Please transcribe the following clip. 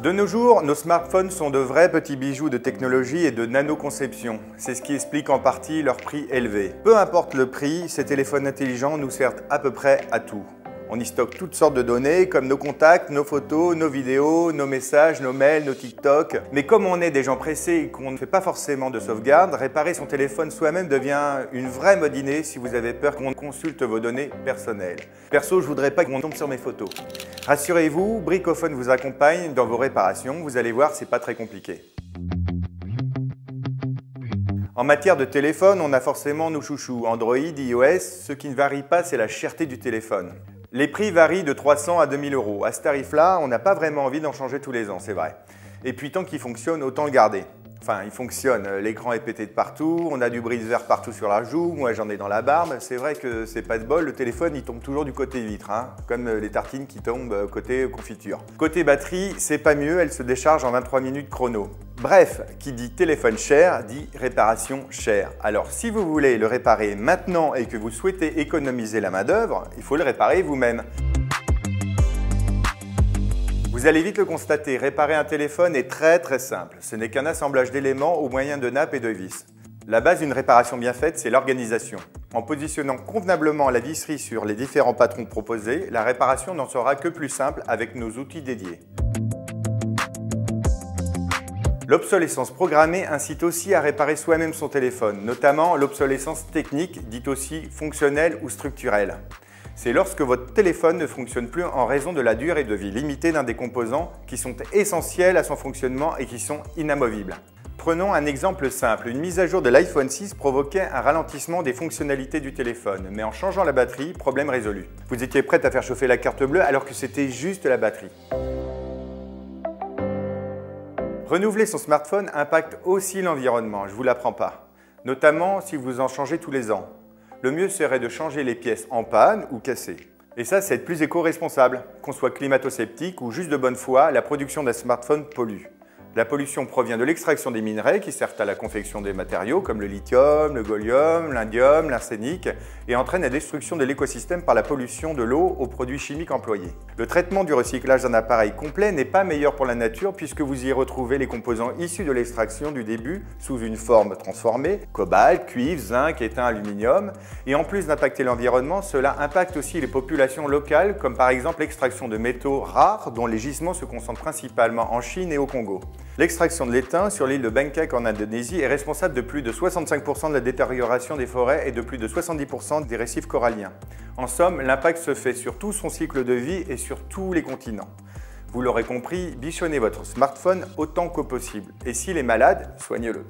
De nos jours, nos smartphones sont de vrais petits bijoux de technologie et de nano-conception. C'est ce qui explique en partie leur prix élevé. Peu importe le prix, ces téléphones intelligents nous servent à peu près à tout. On y stocke toutes sortes de données comme nos contacts, nos photos, nos vidéos, nos messages, nos mails, nos TikTok. Mais comme on est des gens pressés et qu'on ne fait pas forcément de sauvegarde, réparer son téléphone soi-même devient une vraie mode innée si vous avez peur qu'on consulte vos données personnelles. Perso, je voudrais pas qu'on tombe sur mes photos. Rassurez-vous, Bricophone vous accompagne dans vos réparations. Vous allez voir, c'est pas très compliqué. En matière de téléphone, on a forcément nos chouchous, Android, iOS. Ce qui ne varie pas, c'est la cherté du téléphone. Les prix varient de 300 à 2000 €. À ce tarif-là, on n'a pas vraiment envie d'en changer tous les ans, c'est vrai. Et puis tant qu'il fonctionne, autant le garder. Enfin, il fonctionne, l'écran est pété de partout, on a du brise-verre partout sur la joue, moi j'en ai dans la barbe. C'est vrai que c'est pas de bol, le téléphone il tombe toujours du côté vitre, comme les tartines qui tombent côté confiture. Côté batterie, c'est pas mieux, elle se décharge en 23 minutes chrono. Bref, qui dit téléphone cher, dit réparation chère. Alors si vous voulez le réparer maintenant et que vous souhaitez économiser la main-d'œuvre, il faut le réparer vous-même. Vous allez vite le constater, réparer un téléphone est très simple. Ce n'est qu'un assemblage d'éléments au moyen de nappes et de vis. La base d'une réparation bien faite, c'est l'organisation. En positionnant convenablement la visserie sur les différents patrons proposés, la réparation n'en sera que plus simple avec nos outils dédiés. L'obsolescence programmée incite aussi à réparer soi-même son téléphone, notamment l'obsolescence technique, dite aussi fonctionnelle ou structurelle. C'est lorsque votre téléphone ne fonctionne plus en raison de la durée de vie limitée d'un des composants qui sont essentiels à son fonctionnement et qui sont inamovibles. Prenons un exemple simple. Une mise à jour de l'iPhone 6 provoquait un ralentissement des fonctionnalités du téléphone, mais en changeant la batterie, problème résolu. Vous étiez prête à faire chauffer la carte bleue alors que c'était juste la batterie. Renouveler son smartphone impacte aussi l'environnement, je ne vous l'apprends pas, notamment si vous en changez tous les ans. Le mieux serait de changer les pièces en panne ou cassées. Et ça, c'est être plus éco-responsable. Qu'on soit climato-sceptique ou juste de bonne foi, la production d'un smartphone pollue. La pollution provient de l'extraction des minerais qui servent à la confection des matériaux comme le lithium, le gallium, l'indium, l'arsenic et entraîne la destruction de l'écosystème par la pollution de l'eau aux produits chimiques employés. Le traitement du recyclage d'un appareil complet n'est pas meilleur pour la nature puisque vous y retrouvez les composants issus de l'extraction du début sous une forme transformée, cobalt, cuivre, zinc, étain, aluminium. Et en plus d'impacter l'environnement, cela impacte aussi les populations locales comme par exemple l'extraction de métaux rares dont les gisements se concentrent principalement en Chine et au Congo. L'extraction de l'étain sur l'île de Bangkok en Indonésie est responsable de plus de 65% de la détérioration des forêts et de plus de 70% des récifs coralliens. En somme, l'impact se fait sur tout son cycle de vie et sur tous les continents. Vous l'aurez compris, bichonnez votre smartphone autant que possible. Et s'il est malade, soignez-le.